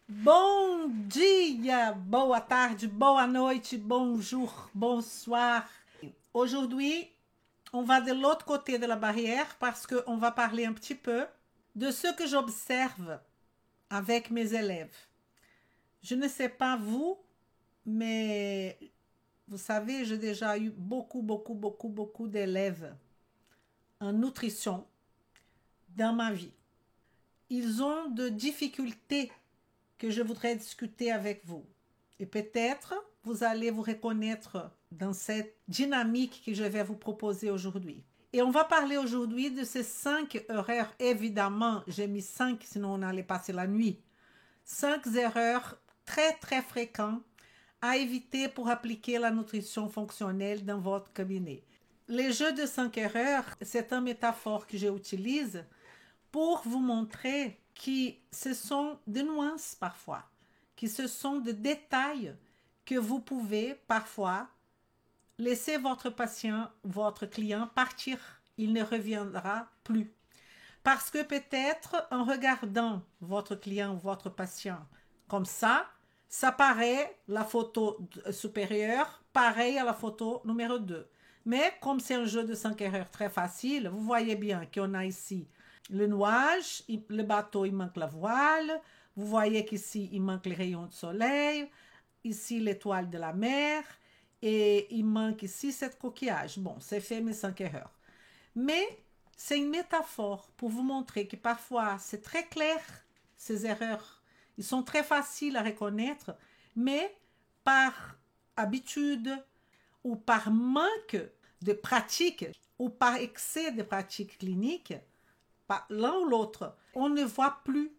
Bom dia, boa tarde, boa noite, bonjour, bonsoir. Aujourd'hui, on va de l'autre côté de la barrière parce qu'on va parler un petit peu de ce que j'observe avec mes élèves. Je ne sais pas vous, mais vous savez, j'ai déjà eu beaucoup d'élèves en nutrition dans ma vie. Ils ont de difficultés que je voudrais discuter avec vous. Et peut-être vous allez vous reconnaître dans cette dynamique que je vais vous proposer aujourd'hui. Et on va parler aujourd'hui de ces 5 erreurs. Évidemment, j'ai mis 5, sinon on allait passer la nuit. 5 erreurs très fréquentes à éviter pour appliquer la nutrition fonctionnelle dans votre cabinet. Les jeux de 5 erreurs, c'est une métaphore que j'utilise pour vous montrer que ce sont des nuances parfois, que ce sont des détails que vous pouvez parfois laisser votre patient, votre client partir. Il ne reviendra plus. Parce que peut-être en regardant votre client ou votre patient comme ça paraît la photo supérieure, pareil à la photo numéro 2. Mais comme c'est un jeu de 5 erreurs très facile, vous voyez bien qu'on a ici le nuage, le bateau, il manque la voile. Vous voyez qu'ici, il manque les rayons de soleil. Ici, l'étoile de la mer. Et il manque ici cette coquillage. Bon, c'est fait mes 5 erreurs. Mais c'est une métaphore pour vous montrer que parfois, c'est très clair, ces erreurs. Ils sont très faciles à reconnaître, mais par habitude ou par manque de pratique ou par excès de pratique clinique, l'un ou l'autre, on ne voit plus.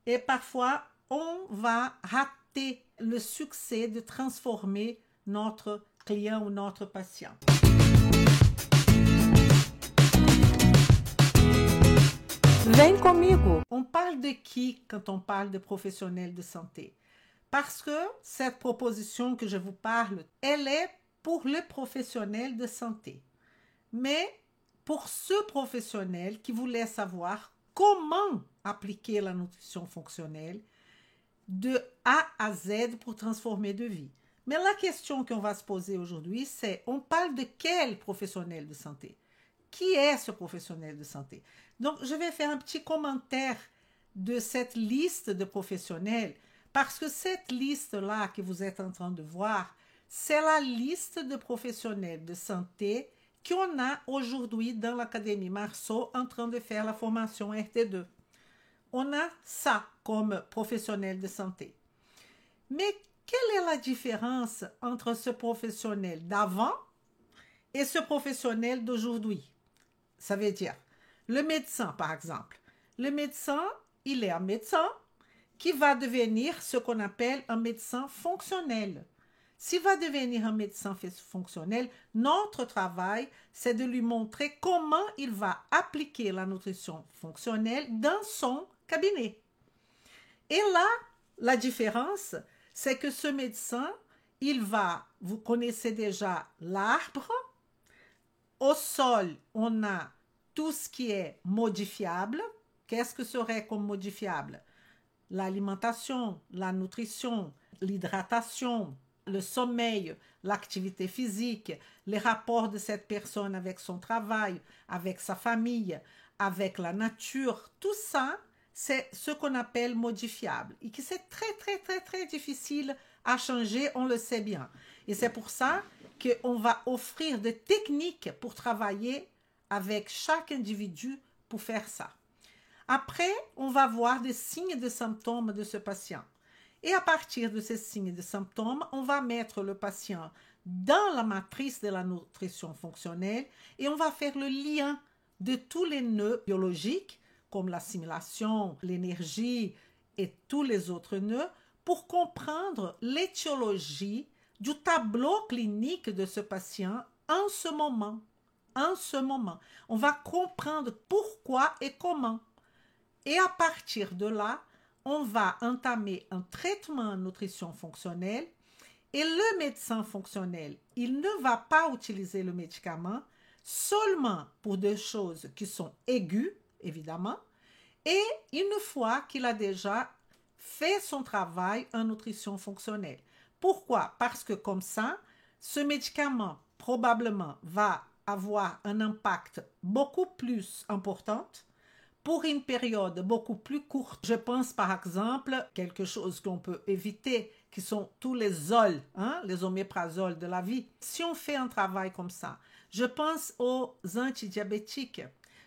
Et parfois, on va rater le succès de transformer notre client ou notre patient. Vem comigo! On parle de qui quand on parle de professionnels de santé? Parce que cette proposition que je vous parle, elle est pour le professionnel de santé. Mais pour ce professionnel qui voulait savoir comment appliquer la nutrition fonctionnelle de A à Z pour transformer de vie. Mais la question qu'on va se poser aujourd'hui, c'est on parle de quel professionnel de santé? Qui est ce professionnel de santé? Donc, je vais faire un petit commentaire de cette liste de professionnels parce que cette liste-là que vous êtes en train de voir, c'est la liste de professionnels de santé qu'on a aujourd'hui dans l'Académie Marceau en train de faire la formation RT2. On a ça comme professionnel de santé. Mais quelle est la différence entre ce professionnel d'avant et ce professionnel d'aujourd'hui? Ça veut dire, le médecin par exemple. Le médecin, il est un médecin qui va devenir ce qu'on appelle un médecin fonctionnel. S'il va devenir un médecin fonctionnel, notre travail, c'est de lui montrer comment il va appliquer la nutrition fonctionnelle dans son cabinet. Et là, la différence, c'est que ce médecin, vous connaissez déjà l'arbre. Au sol, on a tout ce qui est modifiable. Qu'est-ce que serait comme modifiable? L'alimentation, la nutrition, l'hydratation, le sommeil, l'activité physique, les rapports de cette personne avec son travail, avec sa famille, avec la nature, tout ça, c'est ce qu'on appelle modifiable et qui c'est très difficile à changer, on le sait bien. Et c'est pour ça qu'on va offrir des techniques pour travailler avec chaque individu pour faire ça. Après, on va voir des signes et des symptômes de ce patient. Et à partir de ces signes et des symptômes, on va mettre le patient dans la matrice de la nutrition fonctionnelle et on va faire le lien de tous les nœuds biologiques, comme l'assimilation, l'énergie et tous les autres nœuds, pour comprendre l'étiologie du tableau clinique de ce patient en ce moment. En ce moment, on va comprendre pourquoi et comment. Et à partir de là, on va entamer un traitement en nutrition fonctionnelle et le médecin fonctionnel, il ne va pas utiliser le médicament seulement pour des choses qui sont aiguës, évidemment, et une fois qu'il a déjà fait son travail en nutrition fonctionnelle. Pourquoi? Parce que comme ça, ce médicament probablement va avoir un impact beaucoup plus important pour une période beaucoup plus courte. Je pense par exemple quelque chose qu'on peut éviter, qui sont tous les ols, les oméprazoles de la vie. Si on fait un travail comme ça, je pense aux antidiabétiques,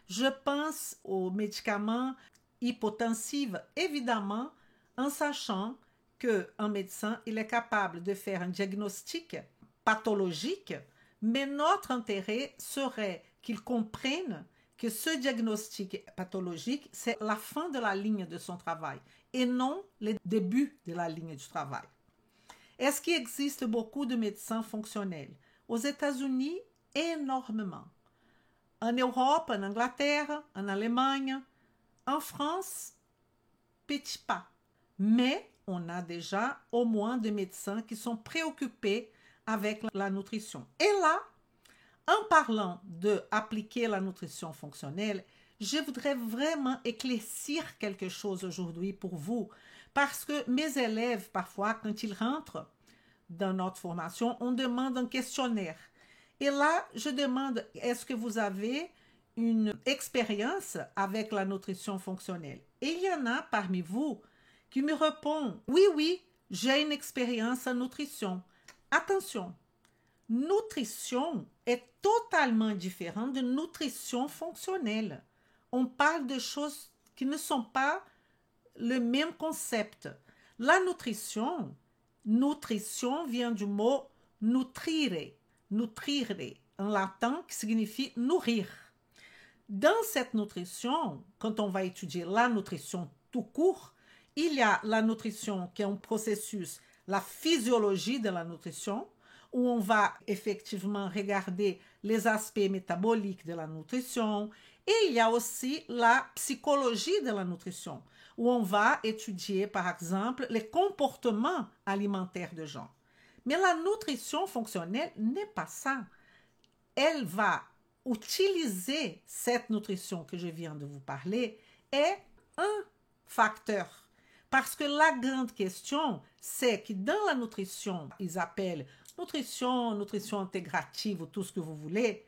je pense aux médicaments hypotensifs, évidemment, en sachant qu'un médecin, il est capable de faire un diagnostic pathologique, mais notre intérêt serait qu'il comprenne que ce diagnostic pathologique, c'est la fin de la ligne de son travail et non le début de la ligne du travail. Est-ce qu'il existe beaucoup de médecins fonctionnels? Aux États-Unis, énormément. En Europe, en Angleterre, en Allemagne, en France, petit pas. Mais on a déjà au moins des médecins qui sont préoccupés avec la nutrition. Et là, en parlant d'appliquer la nutrition fonctionnelle, je voudrais vraiment éclaircir quelque chose aujourd'hui pour vous, parce que mes élèves, parfois, quand ils rentrent dans notre formation, on demande un questionnaire. Et là, je demande, est-ce que vous avez une expérience avec la nutrition fonctionnelle? Et il y en a parmi vous qui me répondent, oui, j'ai une expérience en nutrition. Attention, nutrition est totalement différente de nutrition fonctionnelle. On parle de choses qui ne sont pas le même concept. La nutrition vient du mot nutrire, en latin qui signifie nourrir. Dans cette nutrition, quand on va étudier la nutrition tout court, il y a la nutrition qui est un processus, la physiologie de la nutrition, où on va effectivement regarder les aspects métaboliques de la nutrition. Et il y a aussi la psychologie de la nutrition, où on va étudier, par exemple, les comportements alimentaires des gens. Mais la nutrition fonctionnelle n'est pas ça. Elle va utiliser cette nutrition que je viens de vous parler est un facteur. Parce que la grande question, c'est que dans la nutrition, ils appellent nutrition intégrative ou tout ce que vous voulez,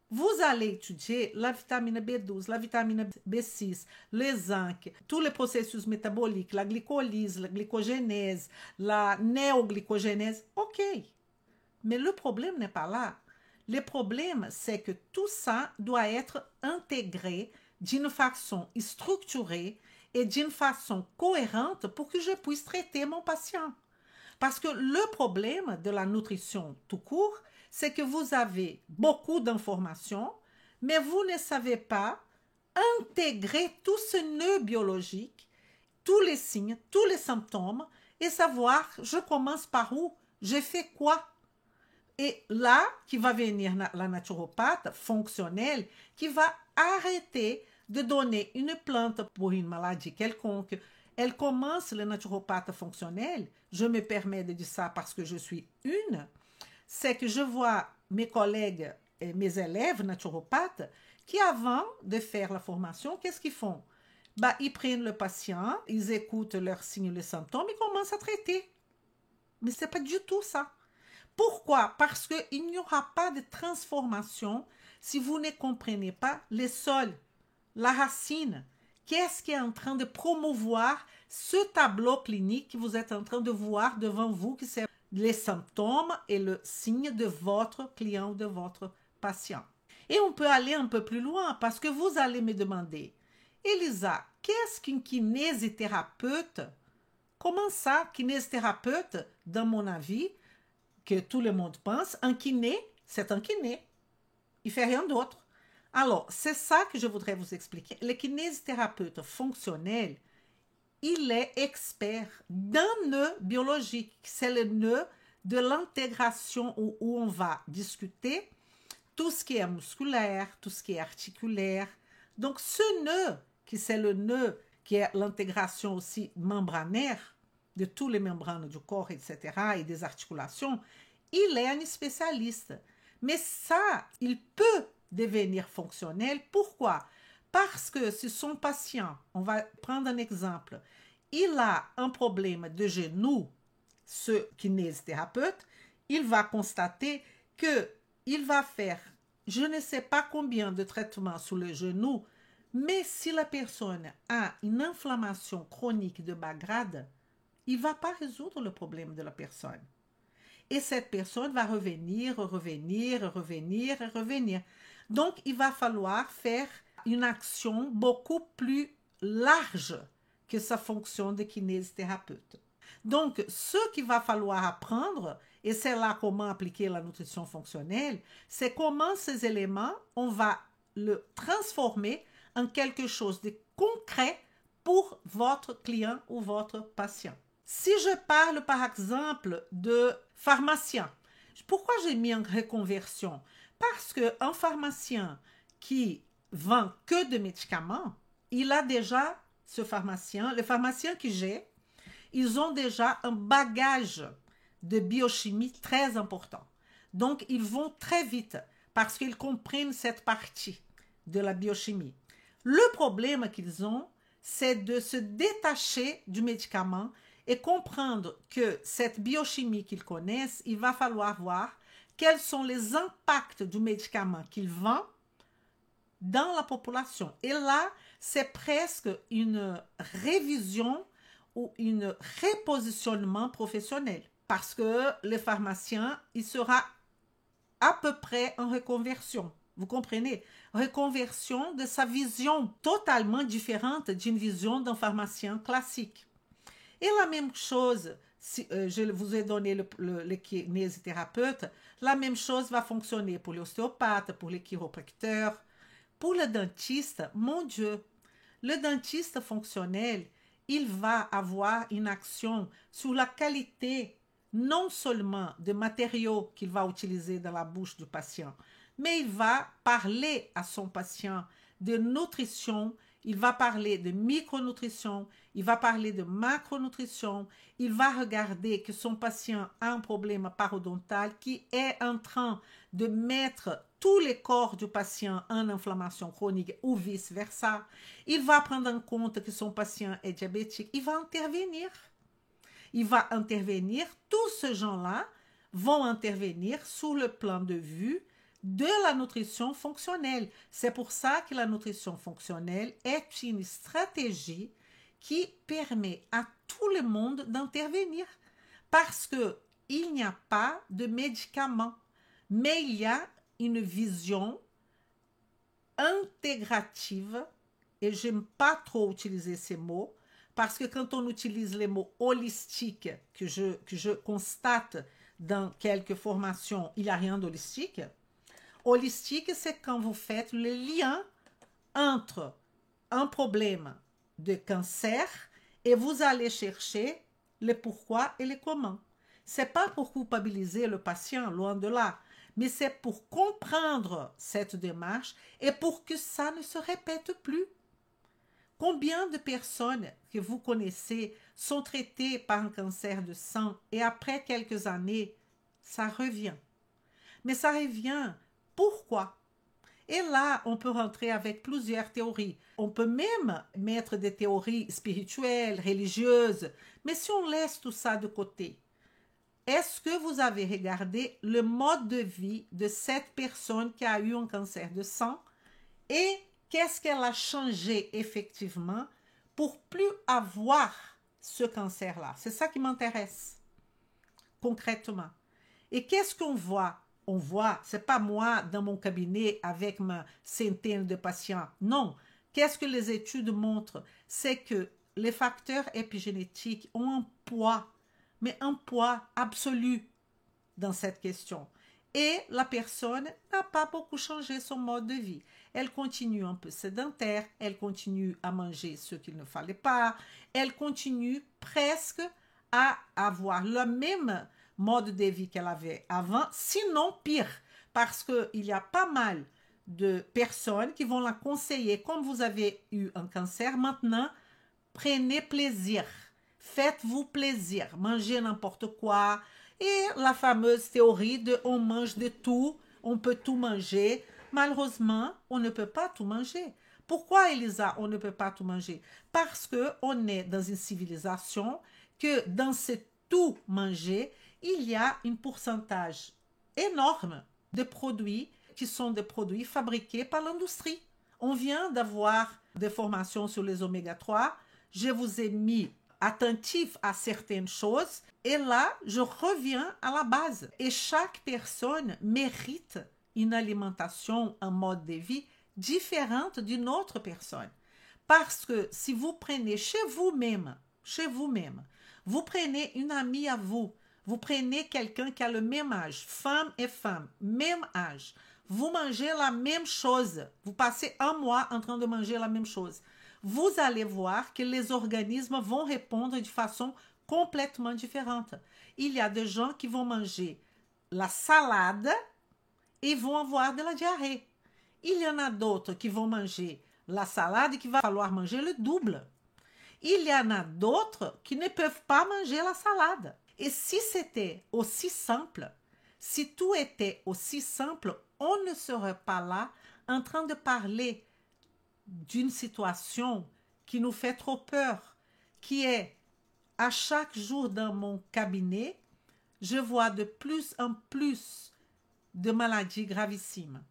vous allez étudier la vitamine B12, la vitamine B6, le zinc, tous les processus métaboliques, la glycolyse, la glycogénèse, la néoglycogénèse. OK, mais le problème n'est pas là. Le problème, c'est que tout ça doit être intégré d'une façon structurée et d'une façon cohérente pour que je puisse traiter mon patient. Parce que le problème de la nutrition tout court, c'est que vous avez beaucoup d'informations, mais vous ne savez pas intégrer tout ce nœud biologique, tous les signes, tous les symptômes, et savoir, je commence par où, je fais quoi. Et là, qui va venir la naturopathe fonctionnelle, qui va arrêter de donner une plante pour une maladie quelconque. Elle commence le naturopathe fonctionnel, je me permets de dire ça parce que je suis une, c'est que je vois mes collègues et mes élèves naturopathes qui avant de faire la formation, qu'est-ce qu'ils font? Ils prennent le patient, ils écoutent leurs signes, les symptômes, ils commencent à traiter. Mais ce n'est pas du tout ça. Pourquoi? Parce qu'il n'y aura pas de transformation si vous ne comprenez pas les sols, la racine. Qu'est-ce qui est en train de promouvoir ce tableau clinique que vous êtes en train de voir devant vous, qui c'est les symptômes et le signe de votre client ou de votre patient. Et on peut aller un peu plus loin parce que vous allez me demander, Elisa, qu'est-ce qu'une kinésithérapeute? Comment ça, kinésithérapeute, dans mon avis, que tout le monde pense, un kiné, c'est un kiné. Il ne fait rien d'autre. Alors, c'est ça que je voudrais vous expliquer. Le kinésithérapeute fonctionnel, il est expert d'un nœud biologique. C'est le nœud de l'intégration où on va discuter tout ce qui est musculaire, tout ce qui est articulaire. Donc, ce nœud, qui c'est le nœud qui est l'intégration aussi membranaire de toutes les membranes du corps, etc., et des articulations, il est un spécialiste. Mais ça, il peut devenir fonctionnel. Pourquoi? Parce que si son patient, on va prendre un exemple, il a un problème de genou, ce kinésithérapeute, il va constater qu'il va faire je ne sais pas combien de traitements sur le genou, mais si la personne a une inflammation chronique de bas grade, il ne va pas résoudre le problème de la personne. Et cette personne va revenir. Donc, il va falloir faire une action beaucoup plus large que sa fonction de kinésithérapeute. Donc, ce qu'il va falloir apprendre, et c'est là comment appliquer la nutrition fonctionnelle, c'est comment ces éléments, on va le transformer en quelque chose de concret pour votre client ou votre patient. Si je parle par exemple de pharmacien, pourquoi j'ai mis en reconversion? Parce qu'un pharmacien qui vend que de médicaments, il a déjà, ce pharmacien, les pharmaciens que j'ai, ils ont déjà un bagage de biochimie très important. Donc, ils vont très vite parce qu'ils comprennent cette partie de la biochimie. Le problème qu'ils ont, c'est de se détacher du médicament et comprendre que cette biochimie qu'ils connaissent, il va falloir voir quels sont les impacts du médicament qu'ils vendent dans la population. Et là, c'est presque une révision ou un repositionnement professionnel. Parce que le pharmacien, il sera à peu près en reconversion. Vous comprenez? Reconversion de sa vision totalement différente d'une vision d'un pharmacien classique. Et la même chose, si je vous ai donné le kinésithérapeute, la même chose va fonctionner pour l'ostéopathe, pour les chiropracteurs, pour le dentiste. Mon Dieu, le dentiste fonctionnel, il va avoir une action sur la qualité non seulement des matériaux qu'il va utiliser dans la bouche du patient, mais il va parler à son patient de nutrition, il va parler de micronutrition, il va parler de macronutrition, il va regarder que son patient a un problème parodontal qui est en train de mettre tous les corps du patient en inflammation chronique ou vice-versa. Il va prendre en compte que son patient est diabétique, il va intervenir. Il va intervenir, tous ces gens-là vont intervenir sur le plan de vue de la nutrition fonctionnelle. C'est pour ça que la nutrition fonctionnelle est une stratégie qui permet à tout le monde d'intervenir parce qu'il n'y a pas de médicaments, mais il y a une vision intégrative, et j'aime pas trop utiliser ces mots, parce que quand on utilise les mots holistiques, que je constate dans quelques formations, il n'y a rien d'holistique. Holistique, c'est quand vous faites le lien entre un problème de cancer et vous allez chercher le pourquoi et le comment. Ce n'est pas pour culpabiliser le patient, loin de là, mais c'est pour comprendre cette démarche et pour que ça ne se répète plus. Combien de personnes que vous connaissez sont traitées par un cancer de sang et après quelques années, ça revient. Mais ça revient. Pourquoi? Et là, on peut rentrer avec plusieurs théories. On peut même mettre des théories spirituelles, religieuses. Mais si on laisse tout ça de côté, est-ce que vous avez regardé le mode de vie de cette personne qui a eu un cancer de sang et qu'est-ce qu'elle a changé effectivement pour plus avoir ce cancer-là? C'est ça qui m'intéresse concrètement. Et qu'est-ce qu'on voit? On voit, c'est pas moi dans mon cabinet avec ma centaine de patients. Non. Qu'est-ce que les études montrent? C'est que les facteurs épigénétiques ont un poids, mais un poids absolu dans cette question. Et la personne n'a pas beaucoup changé son mode de vie. Elle continue un peu sédentaire, elle continue à manger ce qu'il ne fallait pas, elle continue presque à avoir le même mode de vie qu'elle avait avant, sinon pire, parce qu'il y a pas mal de personnes qui vont la conseiller, comme vous avez eu un cancer, maintenant, prenez plaisir, faites-vous plaisir, mangez n'importe quoi, et la fameuse théorie de on mange de tout, on peut tout manger. Malheureusement, on ne peut pas tout manger. Pourquoi, Elisa, on ne peut pas tout manger? Parce qu'on est dans une civilisation que dans ce tout manger, il y a un pourcentage énorme de produits qui sont des produits fabriqués par l'industrie. On vient d'avoir des formations sur les oméga 3. Je vous ai mis attentif à certaines choses et là, je reviens à la base. Et chaque personne mérite une alimentation, un mode de vie différente d'une autre personne. Parce que si vous prenez chez vous-même, vous prenez une amie à vous, vous prenez quelqu'un qui a le même âge, femme et femme, même âge, vous mangez la même chose, vous passez un mois en train de manger la même chose, vous allez voir que les organismes vont répondre de façon complètement différente. Il y a des gens qui vont manger la salade et vont avoir de la diarrhée. Il y en a d'autres qui vont manger la salade et qu'il va falloir manger le double. Il y en a d'autres qui ne peuvent pas manger la salade. Et si c'était aussi simple, si tout était aussi simple, on ne serait pas là en train de parler d'une situation qui nous fait trop peur, qui est à chaque jour dans mon cabinet, je vois de plus en plus de maladies gravissimes,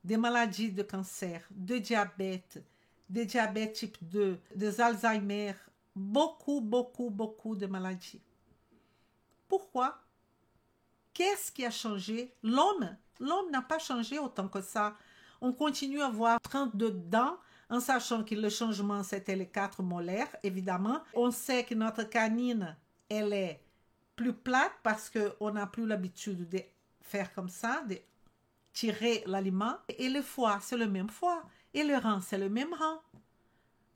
des maladies de cancer, de diabète, des diabètes type 2, des Alzheimer, beaucoup de maladies. Pourquoi? Qu'est-ce qui a changé? L'homme n'a pas changé autant que ça. On continue à avoir 32 dents, en sachant que le changement, c'était les 4 molaires, évidemment. On sait que notre canine, elle est plus plate parce qu'on n'a plus l'habitude de faire comme ça, de tirer l'aliment. Et le foie, c'est le même foie. Et le rein, c'est le même rein.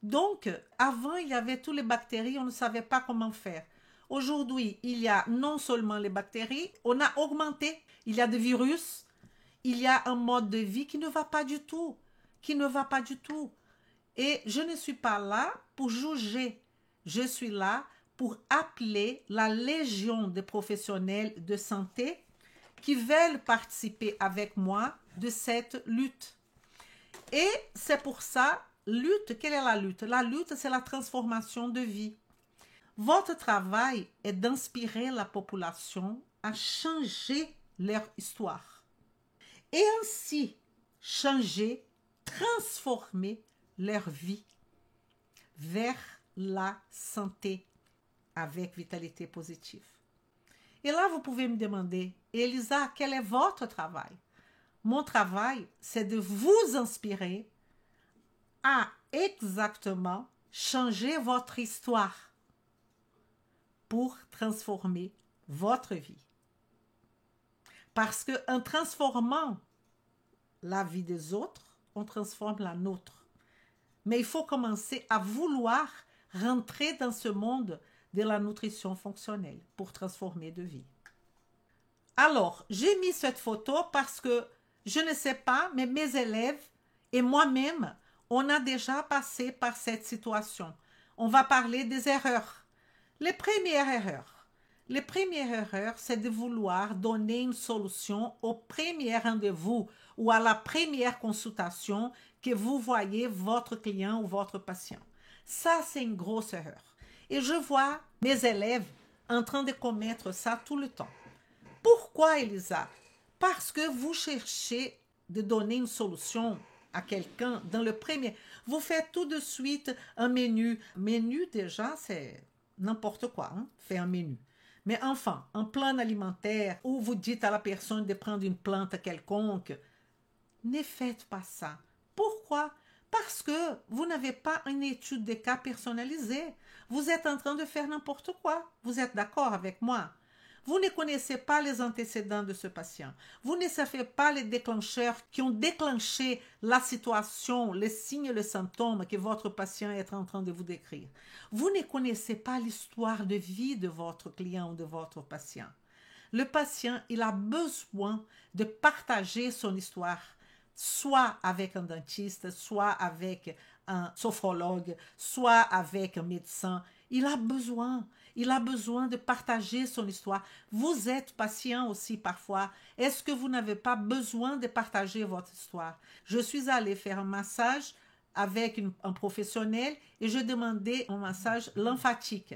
Donc, avant, il y avait toutes les bactéries, on ne savait pas comment faire. Aujourd'hui, il y a non seulement les bactéries, on a augmenté. Il y a des virus, il y a un mode de vie qui ne va pas du tout. Et je ne suis pas là pour juger. Je suis là pour appeler la légion de professionnels de santé qui veulent participer avec moi de cette lutte. Et c'est pour ça, lutte, quelle est la lutte? La lutte, c'est la transformation de vie. Votre travail est d'inspirer la population à changer leur histoire. Et ainsi, changer, transformer leur vie vers la santé avec vitalité positive. Et là, vous pouvez me demander, Elisa, quel est votre travail? Mon travail, c'est de vous inspirer à exactement changer votre histoire pour transformer votre vie. Parce qu'en transformant la vie des autres, on transforme la nôtre. Mais il faut commencer à vouloir rentrer dans ce monde de la nutrition fonctionnelle pour transformer de vie. Alors, j'ai mis cette photo parce que je ne sais pas, mais mes élèves et moi-même, on a déjà passé par cette situation. On va parler des erreurs. Les premières erreurs, c'est de vouloir donner une solution au premier rendez-vous ou à la première consultation que vous voyez votre client ou votre patient. Ça, c'est une grosse erreur. Et je vois mes élèves en train de commettre ça tout le temps. Pourquoi, Elisa? Parce que vous cherchez de donner une solution à quelqu'un dans le premier. Vous faites tout de suite un menu. Menu, déjà, c'est n'importe quoi, hein? Fait un menu. Mais enfin, un plan alimentaire où vous dites à la personne de prendre une plante quelconque, ne faites pas ça. Pourquoi? Parce que vous n'avez pas une étude de cas personnalisée. Vous êtes en train de faire n'importe quoi. Vous êtes d'accord avec moi? Vous ne connaissez pas les antécédents de ce patient. Vous ne savez pas les déclencheurs qui ont déclenché la situation, les signes et les symptômes que votre patient est en train de vous décrire. Vous ne connaissez pas l'histoire de vie de votre client ou de votre patient. Le patient, il a besoin de partager son histoire, soit avec un dentiste, soit avec un sophrologue, soit avec un médecin. Il a besoin de partager son histoire. Vous êtes patient aussi parfois. Est-ce que vous n'avez pas besoin de partager votre histoire? Je suis allée faire un massage avec un professionnel et je demandais un massage lymphatique.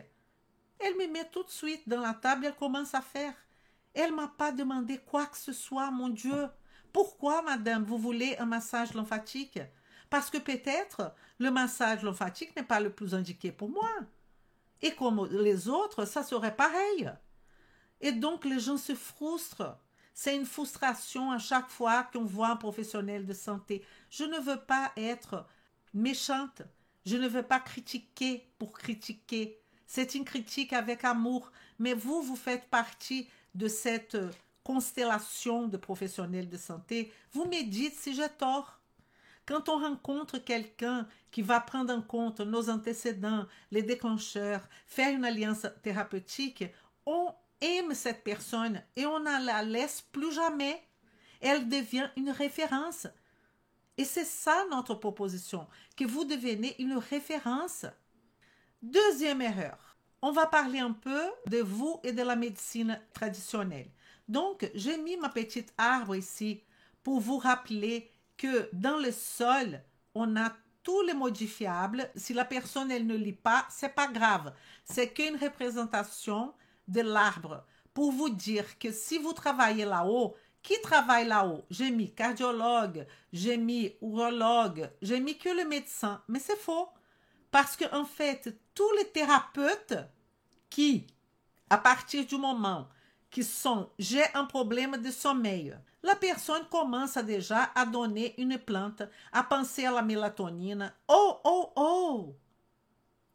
Elle me met tout de suite dans la table et elle commence à faire. Elle ne m'a pas demandé quoi que ce soit, mon Dieu. Pourquoi, madame, vous voulez un massage lymphatique? Parce que peut-être le massage lymphatique n'est pas le plus indiqué pour moi. Et comme les autres, ça serait pareil. Et donc, les gens se frustrent. C'est une frustration à chaque fois qu'on voit un professionnel de santé. Je ne veux pas être méchante. Je ne veux pas critiquer pour critiquer. C'est une critique avec amour. Mais vous, vous faites partie de cette constellation de professionnels de santé. Vous me dites si j'ai tort. Quand on rencontre quelqu'un qui va prendre en compte nos antécédents, les déclencheurs, faire une alliance thérapeutique, on aime cette personne et on ne la laisse plus jamais. Elle devient une référence. Et c'est ça notre proposition, que vous devenez une référence. Deuxième erreur, on va parler un peu de vous et de la médecine traditionnelle. Donc, j'ai mis ma petite arbre ici pour vous rappeler que dans le sol, on a tous les modifiables. Si la personne elle ne lit pas, c'est pas grave. C'est qu'une représentation de l'arbre pour vous dire que si vous travaillez là-haut, qui travaille là-haut? J'ai mis cardiologue, j'ai mis urologue, j'ai mis que le médecin, mais c'est faux. Parce qu'en fait, tous les thérapeutes qui, à partir du moment qui sont « j'ai un problème de sommeil », la personne commence déjà à donner une plante, à penser à la mélatonine. Oh, oh, oh!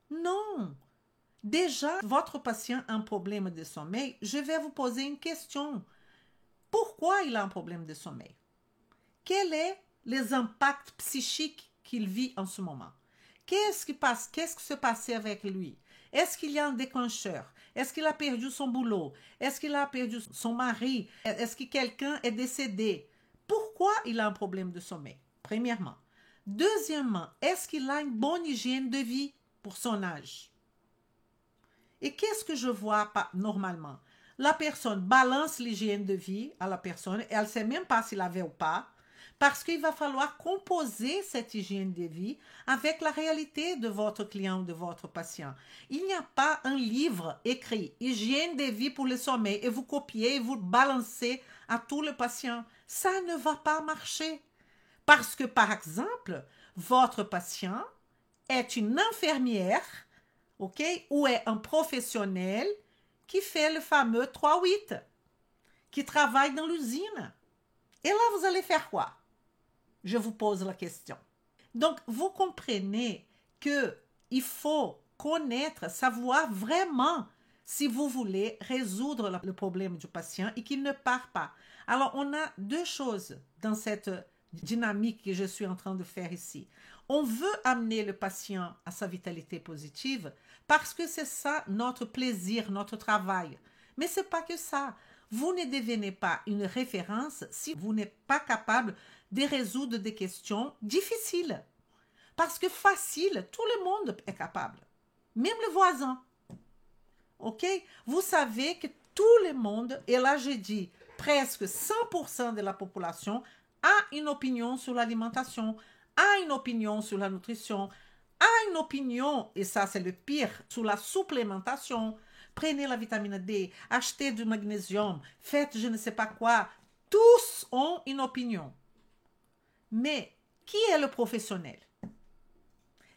Non! Déjà, votre patient a un problème de sommeil, je vais vous poser une question. Pourquoi il a un problème de sommeil? Quels sont les impacts psychiques qu'il vit en ce moment? Qu'est-ce qui se passait avec lui? Est-ce qu'il y a un déclencheur? Est-ce qu'il a perdu son boulot? Est-ce qu'il a perdu son mari? Est-ce que quelqu'un est décédé? Pourquoi il a un problème de sommeil? Premièrement. Deuxièmement, est-ce qu'il a une bonne hygiène de vie pour son âge? Et qu'est-ce que je vois normalement? La personne balance l'hygiène de vie à la personne et elle ne sait même pas s'il avait ou pas, parce qu'il va falloir composer cette hygiène de vie avec la réalité de votre client ou de votre patient. Il n'y a pas un livre écrit « Hygiène de vie pour le sommeil » et vous copiez et vous balancez à tous les patients. Ça ne va pas marcher. Parce que, par exemple, votre patient est une infirmière, ok, ou est un professionnel qui fait le fameux 3-8, qui travaille dans l'usine. Et là, vous allez faire quoi? Je vous pose la question. Donc, vous comprenez qu'il faut connaître, savoir vraiment si vous voulez résoudre le problème du patient et qu'il ne part pas. Alors, on a deux choses dans cette dynamique que je suis en train de faire ici. On veut amener le patient à sa vitalité positive parce que c'est ça notre plaisir, notre travail. Mais ce n'est pas que ça. Vous ne devenez pas une référence si vous n'êtes pas capable de résoudre des questions difficiles. Parce que facile, tout le monde est capable. Même le voisin. OK? Vous savez que tout le monde, et là je dis presque 100% de la population, a une opinion sur l'alimentation, a une opinion sur la nutrition, a une opinion, et ça c'est le pire, sur la supplémentation. Prenez la vitamine D, achetez du magnésium, faites je ne sais pas quoi. Tous ont une opinion. Mais qui est le professionnel?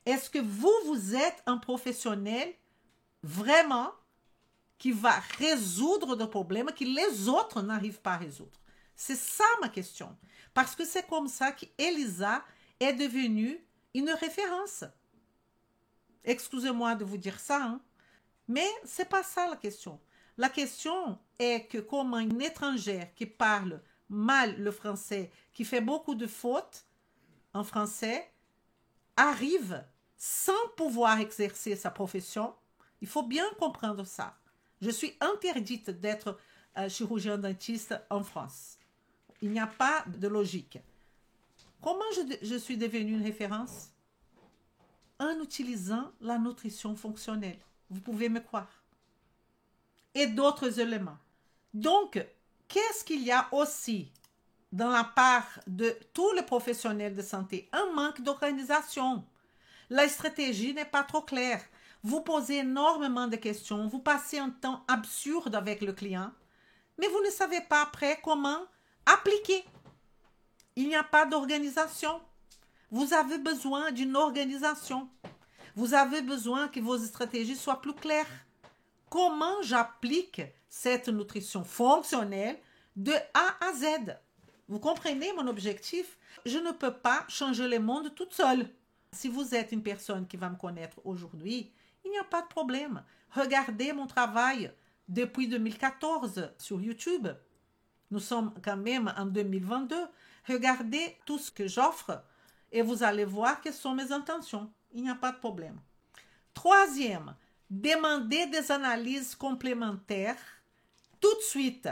Est-ce que vous êtes un professionnel vraiment qui va résoudre des problèmes que les autres n'arrivent pas à résoudre? C'est ça ma question. Parce que c'est comme ça qu'Elisa est devenue une référence. Excusez-moi de vous dire ça, hein? Mais ce n'est pas ça la question. La question est que comme une étrangère qui parle mal le français, qui fait beaucoup de fautes en français, arrive sans pouvoir exercer sa profession, il faut bien comprendre ça. Je suis interdite d'être chirurgien dentiste en France. Il n'y a pas de logique. Comment je suis devenue une référence? En utilisant la nutrition fonctionnelle. Vous pouvez me croire. Et d'autres éléments. Donc, qu'est-ce qu'il y a aussi dans la part de tous les professionnels de santé un manque d'organisation. La stratégie n'est pas trop claire. Vous posez énormément de questions, vous passez un temps absurde avec le client, mais vous ne savez pas après comment appliquer. Il n'y a pas d'organisation. Vous avez besoin d'une organisation. Vous avez besoin que vos stratégies soient plus claires. Comment j'applique cette nutrition fonctionnelle de A à Z? Vous comprenez mon objectif? Je ne peux pas changer le monde toute seule. Si vous êtes une personne qui va me connaître aujourd'hui, il n'y a pas de problème. Regardez mon travail depuis 2014 sur YouTube. Nous sommes quand même en 2022. Regardez tout ce que j'offre et vous allez voir quelles sont mes intentions. Il n'y a pas de problème. Troisième, demandez des analyses complémentaires tout de suite.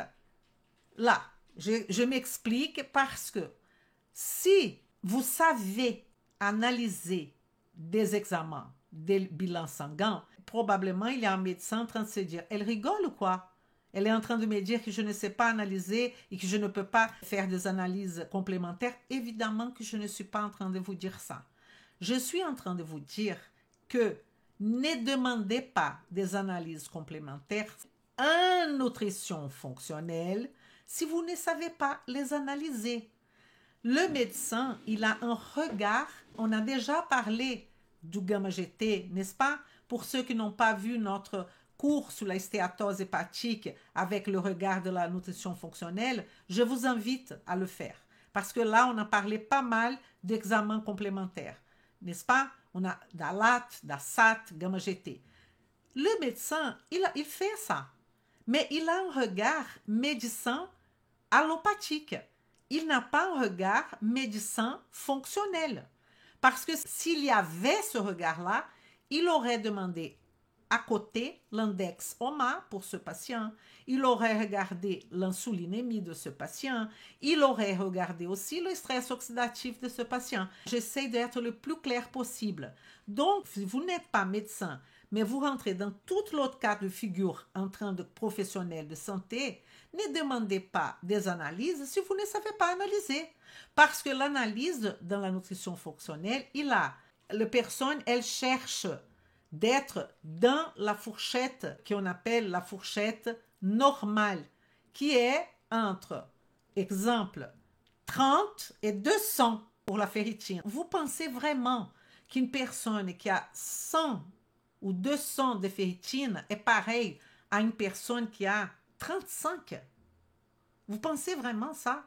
Là, je m'explique parce que si vous savez analyser des examens, des bilans sanguins, probablement il y a un médecin en train de se dire, elle rigole ou quoi? Elle est en train de me dire que je ne sais pas analyser et que je ne peux pas faire des analyses complémentaires. Évidemment que je ne suis pas en train de vous dire ça. Je suis en train de vous dire que ne demandez pas des analyses complémentaires en nutrition fonctionnelle si vous ne savez pas les analyser. Le médecin, il a un regard, on a déjà parlé du gamma-GT, n'est-ce pas? Pour ceux qui n'ont pas vu notre cours sur la stéatose hépatique avec le regard de la nutrition fonctionnelle, je vous invite à le faire. Parce que là, on a parlé pas mal d'examens complémentaires, n'est-ce pas? On a DALAT, DASAT, gamma-GT. Le médecin, il fait ça. Mais il a un regard médecin allopathique. Il n'a pas un regard médecin fonctionnel. Parce que s'il y avait ce regard-là, il aurait demandé à côté l'index OMA pour ce patient, il aurait regardé l'insulinémie de ce patient, il aurait regardé aussi le stress oxydatif de ce patient. J'essaie d'être le plus clair possible. Donc, si vous n'êtes pas médecin, mais vous rentrez dans tout l'autre cas de figure en train de professionnel de santé, ne demandez pas des analyses si vous ne savez pas analyser. Parce que l'analyse dans la nutrition fonctionnelle, la personne, elle cherche d'être dans la fourchette qu'on appelle la fourchette normale, qui est entre, exemple, 30 et 200 pour la ferritine. Vous pensez vraiment qu'une personne qui a 100 ou 200 de ferritine est pareille à une personne qui a 35? Vous pensez vraiment ça?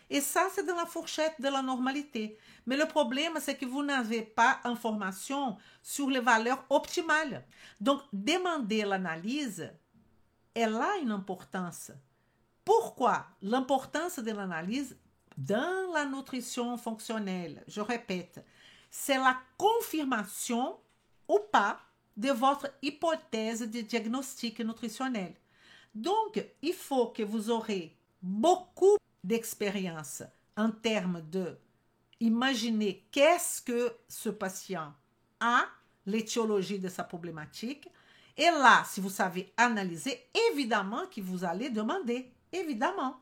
Et ça, c'est dans la fourchette de la normalité. Mais le problème, c'est que vous n'avez pas d'information sur les valeurs optimales. Donc, demander l'analyse, elle a une importance. Pourquoi? L'importance de l'analyse dans la nutrition fonctionnelle, je répète, c'est la confirmation ou pas de votre hypothèse de diagnostic nutritionnel. Donc, il faut que vous aurez beaucoup d'expérience en termes de imaginer qu'est-ce que ce patient a, l'étiologie de sa problématique. Et là, si vous savez analyser, évidemment que vous allez demander, évidemment.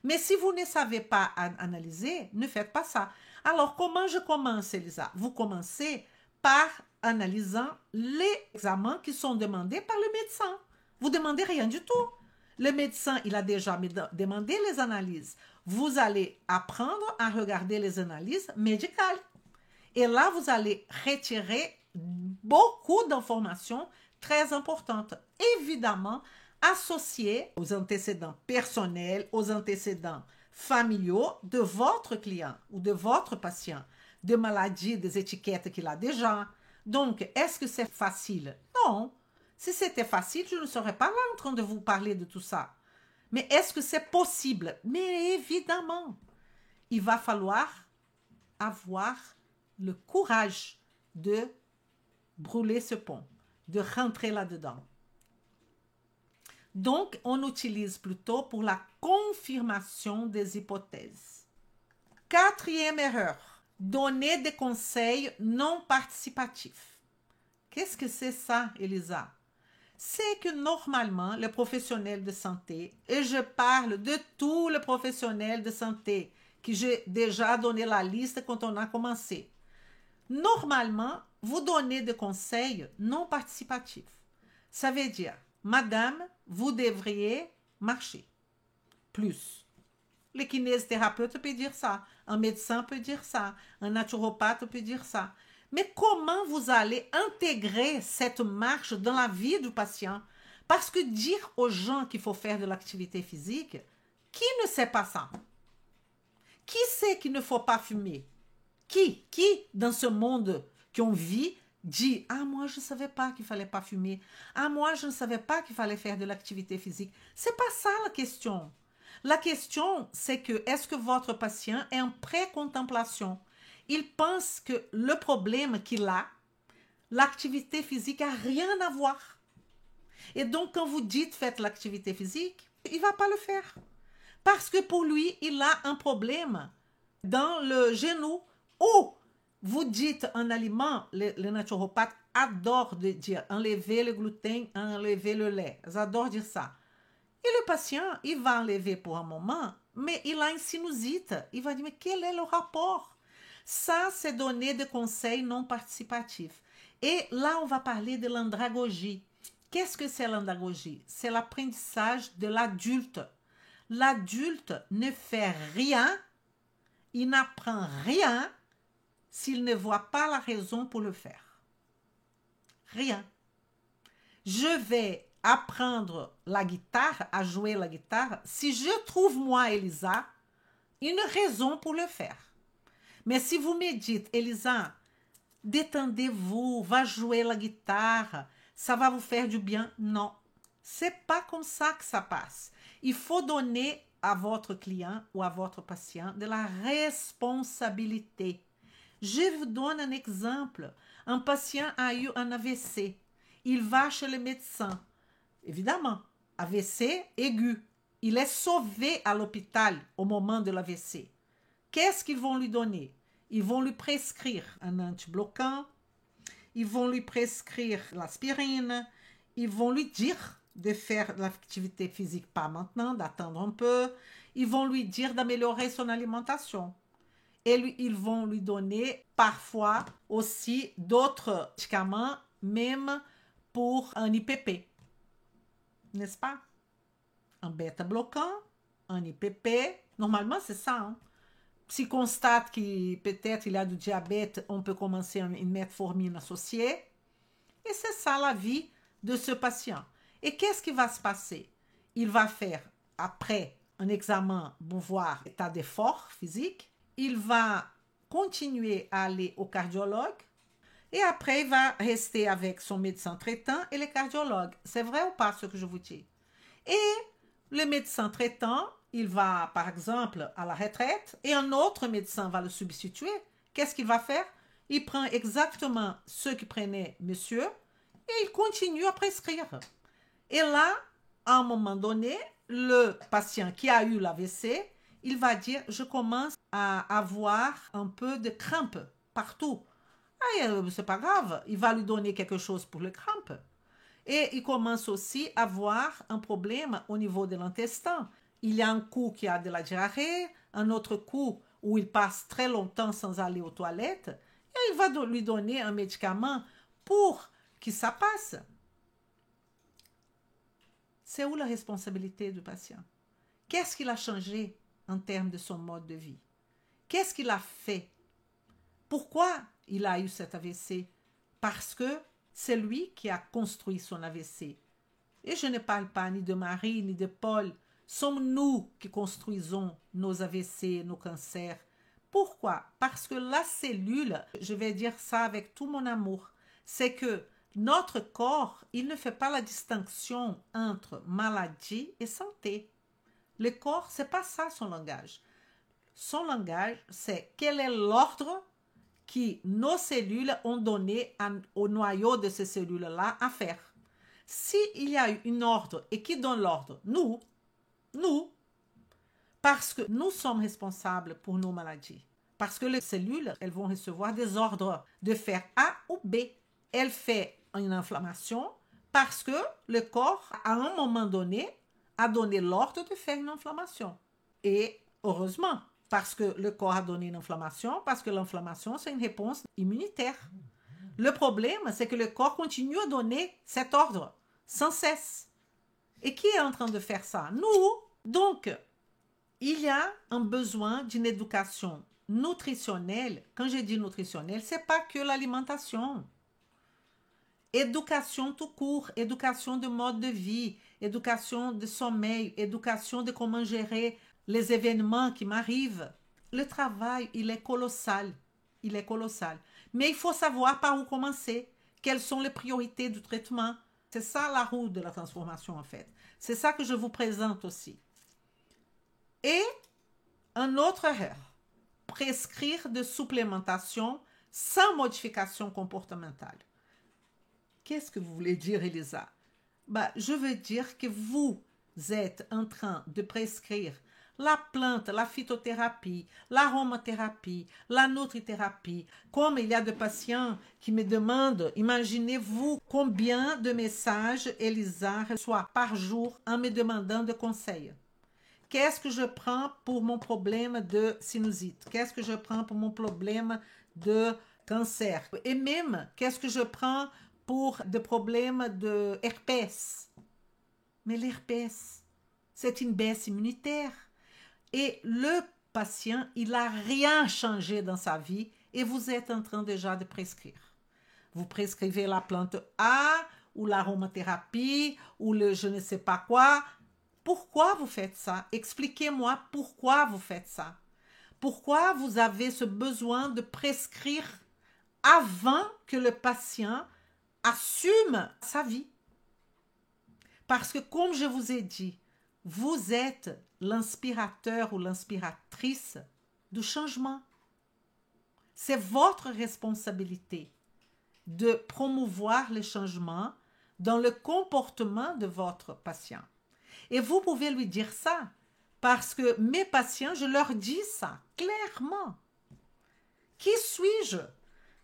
Mais si vous ne savez pas analyser, ne faites pas ça. Alors, comment je commence, Elisa? Vous commencez par analysant les examens qui sont demandés par le médecin. Vous ne demandez rien du tout. Le médecin, il a déjà demandé les analyses. Vous allez apprendre à regarder les analyses médicales. Et là, vous allez retirer beaucoup d'informations très importantes. Évidemment, associées aux antécédents personnels, aux antécédents familiaux de votre client ou de votre patient, de maladies, des étiquettes qu'il a déjà. Donc, est-ce que c'est facile? Non. Si c'était facile, je ne serais pas là en train de vous parler de tout ça. Mais est-ce que c'est possible? Mais évidemment, il va falloir avoir le courage de brûler ce pont, de rentrer là-dedans. Donc, on utilise plutôt pour la confirmation des hypothèses. Quatrième erreur, donner des conseils non participatifs. Qu'est-ce que c'est ça, Elisa? C'est que normalement, les professionnels de santé, et je parle de tous les professionnels de santé que j'ai déjà donné la liste quand on a commencé. Normalement, vous donnez des conseils non participatifs. Ça veut dire, madame, vous devriez marcher plus. Le kinésithérapeute peut dire ça, un médecin peut dire ça, un naturopathe peut dire ça. Mais comment vous allez intégrer cette marche dans la vie du patient? Parce que dire aux gens qu'il faut faire de l'activité physique, qui ne sait pas ça? Qui sait qu'il ne faut pas fumer? Qui, dans ce monde qu'on vit, dit « Ah, moi, je ne savais pas qu'il ne fallait pas fumer. Ah, moi, je ne savais pas qu'il fallait faire de l'activité physique. » C'est pas ça la question. La question, c'est que est-ce que votre patient est en pré-contemplation? Il pense que le problème qu'il a, l'activité physique n'a rien à voir. Et donc, quand vous dites faites l'activité physique, il ne va pas le faire. Parce que pour lui, il a un problème dans le genou ou vous dites un aliment, les naturopathes adorent de dire enlever le gluten, enlever le lait. Ils adorent dire ça. Et le patient, il va enlever pour un moment, mais il a une sinusite. Il va dire, mais quel est le rapport? Ça, c'est donner des conseils non participatifs. Et là, on va parler de l'andragogie. Qu'est-ce que c'est l'andragogie? C'est l'apprentissage de l'adulte. L'adulte ne fait rien, il n'apprend rien s'il ne voit pas la raison pour le faire. Rien. Je vais apprendre la guitare, à jouer la guitare, si je trouve, moi, Elisa, une raison pour le faire. Mais si vous me dites, Elisa, détendez-vous, va jouer la guitare, ça va vous faire du bien. Non, c'est pas comme ça que ça passe. Il faut donner à votre client ou à votre patient de la responsabilité. Je vous donne un exemple. Un patient a eu un AVC. Il va chez le médecin. Évidemment, AVC aigu. Il est sauvé à l'hôpital au moment de l'AVC. Qu'est-ce qu'ils vont lui donner? Ils vont lui prescrire un antibloquant. Ils vont lui prescrire l'aspirine. Ils vont lui dire de faire l'activité physique, pas maintenant, d'attendre un peu. Ils vont lui dire d'améliorer son alimentation. Et ils vont lui donner parfois aussi d'autres médicaments, même pour un IPP. N'est-ce pas? Un bêta-bloquant, un IPP. Normalement, c'est ça. Hein? S'il constate que peut-être il a du diabète, on peut commencer une metformine associée. Et c'est ça la vie de ce patient. Et qu'est-ce qui va se passer? Il va faire, après un examen pour voir l'état d'effort physique, il va continuer à aller au cardiologue et après il va rester avec son médecin traitant et le cardiologue. C'est vrai ou pas ce que je vous dis? Et le médecin traitant, il va par exemple à la retraite et un autre médecin va le substituer. Qu'est-ce qu'il va faire? Il prend exactement ce qu'il prenait monsieur et il continue à prescrire. Et là, à un moment donné, le patient qui a eu l'AVC, il va dire, je commence à avoir un peu de crampes partout. Ah, c'est pas grave, il va lui donner quelque chose pour le crampes. Et il commence aussi à avoir un problème au niveau de l'intestin. Il y a un coup qui a de la diarrhée, un autre coup où il passe très longtemps sans aller aux toilettes. Et il va lui donner un médicament pour que ça passe. C'est où la responsabilité du patient? Qu'est-ce qu'il a changé en termes de son mode de vie? Qu'est-ce qu'il a fait? Pourquoi il a eu cet AVC? Parce que c'est lui qui a construit son AVC. Et je ne parle pas ni de Marie, ni de Paul. Sommes nous qui construisons nos AVC, nos cancers. Pourquoi? Parce que la cellule, je vais dire ça avec tout mon amour, c'est que notre corps, il ne fait pas la distinction entre maladie et santé. Le corps, c'est pas ça son langage. Son langage, c'est quel est l'ordre que nos cellules ont donné au noyau de ces cellules-là à faire. S'il y a eu un ordre et qui donne l'ordre? Nous, parce que nous sommes responsables pour nos maladies. Parce que les cellules, elles vont recevoir des ordres de faire A ou B. Elle fait une inflammation parce que le corps, à un moment donné, a donné l'ordre de faire une inflammation. Et heureusement, Parce que le corps a donné une inflammation, parce que l'inflammation, c'est une réponse immunitaire. Le problème, c'est que le corps continue à donner cet ordre sans cesse. Et qui est en train de faire ça? Nous. Donc, il y a un besoin d'une éducation nutritionnelle. Quand je dis nutritionnelle, ce n'est pas que l'alimentation. Éducation tout court, éducation de mode de vie, éducation de sommeil, éducation de comment gérer les événements qui m'arrivent. Le travail, il est colossal. Il est colossal. Mais il faut savoir par où commencer. Quelles sont les priorités du traitement? C'est ça la roue de la transformation en fait. C'est ça que je vous présente aussi. Et un autre erreur, prescrire de supplémentation sans modification comportementale. Qu'est-ce que vous voulez dire, Elisa? Je veux dire que vous êtes en train de prescrire la plante, la phytothérapie, l'aromathérapie, la nutrithérapie. Comme il y a des patients qui me demandent, imaginez-vous combien de messages Elisa reçoit par jour en me demandant de conseils. Qu'est-ce que je prends pour mon problème de sinusite? Qu'est-ce que je prends pour mon problème de cancer? Et même, qu'est-ce que je prends pour des problèmes de herpès? Mais l'herpès, c'est une baisse immunitaire. Et le patient, il n'a rien changé dans sa vie et vous êtes en train déjà de prescrire. Vous prescrivez la plante A ou l'aromathérapie ou le je ne sais pas quoi. Pourquoi vous faites ça? Expliquez-moi pourquoi vous faites ça. Pourquoi vous avez ce besoin de prescrire avant que le patient assume sa vie? Parce que comme je vous ai dit, vous êtes l'inspirateur ou l'inspiratrice du changement. C'est votre responsabilité de promouvoir le changement dans le comportement de votre patient. Et vous pouvez lui dire ça, parce que mes patients, je leur dis ça clairement. Qui suis-je?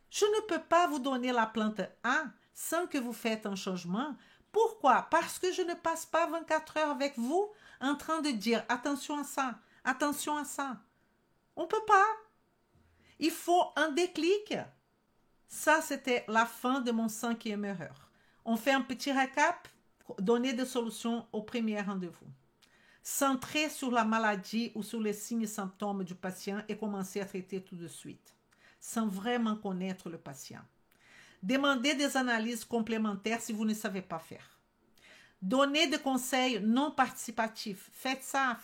Je ne peux pas vous donner la plante A sans que vous faites un changement. Pourquoi? Parce que je ne passe pas 24 heures avec vous en train de dire attention à ça, attention à ça. On ne peut pas. Il faut un déclic. Ça, c'était la fin de mon 5e erreur. On fait un petit récap, donner des solutions au premier rendez-vous. Centrer sur la maladie ou sur les signes et symptômes du patient et commencer à traiter tout de suite, sans vraiment connaître le patient. Demandez des analyses complémentaires si vous ne savez pas faire. Donnez des conseils non participatifs. Faites ça,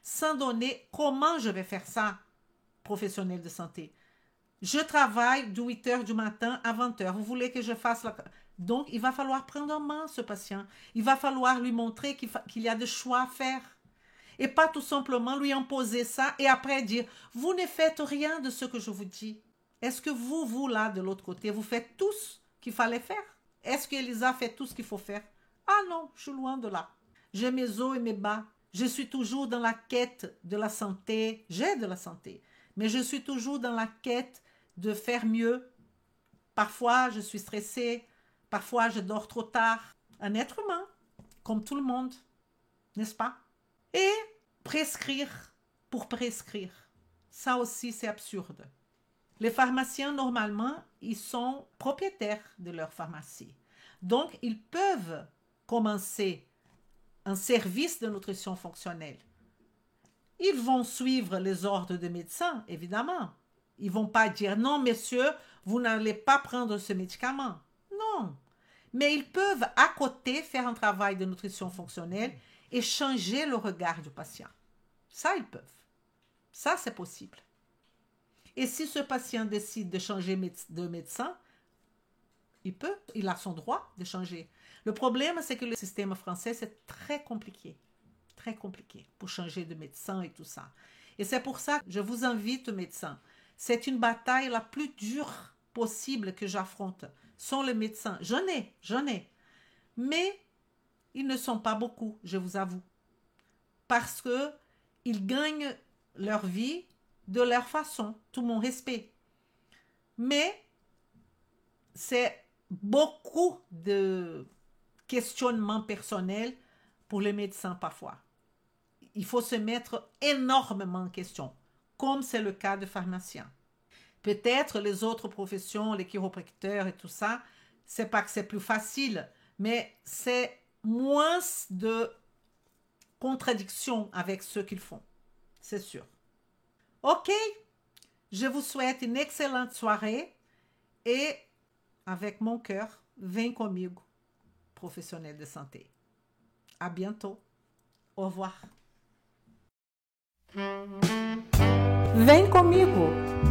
sans donner comment je vais faire ça, professionnel de santé. Je travaille de 8 heures du matin à 20 heures. Vous voulez que je fasse la... Donc, il va falloir prendre en main ce patient. Il va falloir lui montrer qu'il y a des choix à faire. Et pas tout simplement lui imposer ça et après dire, vous ne faites rien de ce que je vous dis. Est-ce que vous, là, de l'autre côté, vous faites tout ce qu'il fallait faire? Est-ce qu'Elisa fait tout ce qu'il faut faire? Ah non, je suis loin de là. J'ai mes hauts et mes bas. Je suis toujours dans la quête de la santé. J'ai de la santé. Mais je suis toujours dans la quête de faire mieux. Parfois, je suis stressée. Parfois, je dors trop tard. Un être humain, comme tout le monde. N'est-ce pas? Et prescrire pour prescrire. Ça aussi, c'est absurde. Les pharmaciens, normalement, ils sont propriétaires de leur pharmacie. Donc, ils peuvent commencer un service de nutrition fonctionnelle. Ils vont suivre les ordres de médecins, évidemment. Ils ne vont pas dire, non, monsieur, vous n'allez pas prendre ce médicament. Non. Mais ils peuvent, à côté, faire un travail de nutrition fonctionnelle et changer le regard du patient. Ça, ils peuvent. Ça, c'est possible. Et si ce patient décide de changer de médecin, il a son droit de changer. Le problème, c'est que le système français, c'est très compliqué pour changer de médecin et tout ça. Et c'est pour ça que je vous invite, médecins. C'est une bataille la plus dure possible que j'affronte. Sont les médecins. J'en ai. Mais ils ne sont pas beaucoup, je vous avoue. Parce qu'ils gagnent leur vie de leur façon, tout mon respect. Mais c'est beaucoup de questionnements personnels pour les médecins parfois. Il faut se mettre énormément en question. comme c'est le cas de pharmacien. Peut-être les autres professions, les chiropracteurs et tout ça, c'est pas que c'est plus facile, mais c'est moins de contradiction avec ce qu'ils font, c'est sûr. Ok, je vous souhaite une excellente soirée et avec mon cœur, vem comigo, professionnel de santé. À bientôt. Au revoir. Vem comigo.